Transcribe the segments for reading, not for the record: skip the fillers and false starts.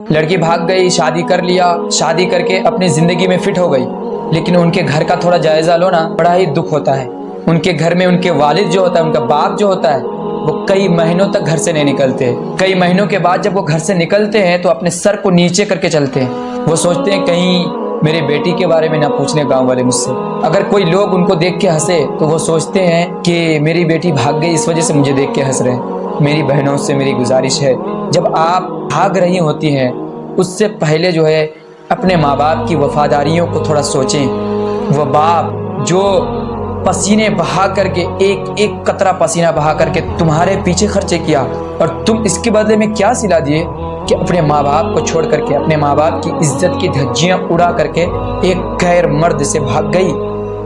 लड़की भाग गई, शादी कर लिया, शादी करके अपनी जिंदगी में फिट हो गई, लेकिन उनके घर का थोड़ा जायजा लो ना, बड़ा ही दुख होता है। उनके घर में उनके वालिद जो होता है, उनका बाप जो होता है, वो कई महीनों तक घर से नहीं निकलते। कई महीनों के बाद जब वो घर से निकलते हैं तो अपने सर को नीचे करके चलते हैं। वो सोचते हैं कहीं मेरी बेटी के बारे में ना पूछने गांव वाले मुझसे। अगर कोई लोग उनको देख के हंसे तो वो सोचते हैं कि मेरी बेटी भाग गई, इस वजह से मुझे देख के हंस रहे हैं। मेरी बहनों से मेरी गुजारिश है, जब आप भाग रही होती हैं उससे पहले जो है अपने माँ बाप की वफादारियों को थोड़ा सोचें। वो बाप जो पसीने बहा करके एक एक कतरा पसीना बहा करके तुम्हारे पीछे खर्चे किया, और तुम इसके बदले में क्या सिला दिए कि अपने माँ बाप को छोड़ करके, अपने माँ बाप की इज्जत की धज्जियाँ उड़ा करके एक गैर मर्द से भाग गई।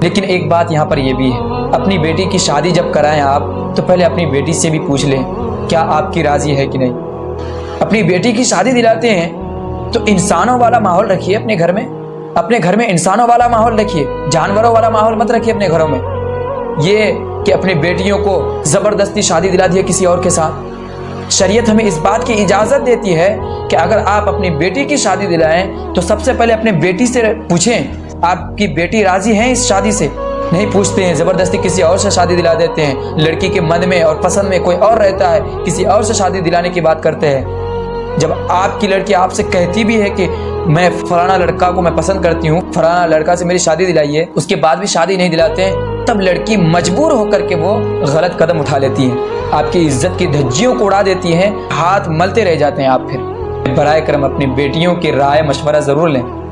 लेकिन एक बात यहाँ पर यह भी है, अपनी बेटी की शादी जब कराएं आप तो पहले अपनी बेटी से भी पूछ लें क्या आपकी राजी है कि नहीं। अपनी बेटी की शादी दिलाते हैं तो इंसानों वाला माहौल रखिए अपने घर में। अपने घर में इंसानों वाला माहौल रखिए, जानवरों वाला माहौल मत रखिए अपने घरों में। ये कि अपनी बेटियों को जबरदस्ती शादी दिला दिया किसी और के साथ। शरीयत हमें इस बात की इजाजत देती है कि अगर आप अपनी बेटी की शादी दिलाएं तो सबसे पहले अपने बेटी से पूछें आपकी बेटी राजी है इस शादी से। नहीं पूछते हैं, जबरदस्ती किसी और से शादी दिला देते हैं। लड़की के मन में और पसंद में कोई और रहता है, किसी और से शादी दिलाने की बात करते हैं। जब आपकी लड़की आपसे कहती भी है कि मैं फलाना लड़का को मैं पसंद करती हूँ, फलाना लड़का से मेरी शादी दिलाइए, उसके बाद भी शादी नहीं दिलाते हैं, तब लड़की मजबूर होकर के वो गलत कदम उठा लेती है, आपकी इज्जत की धज्जियों को उड़ा देती है, हाथ मलते रह जाते हैं आप। फिर बराए करम अपनी बेटियों की राय मशवरा जरूर लें।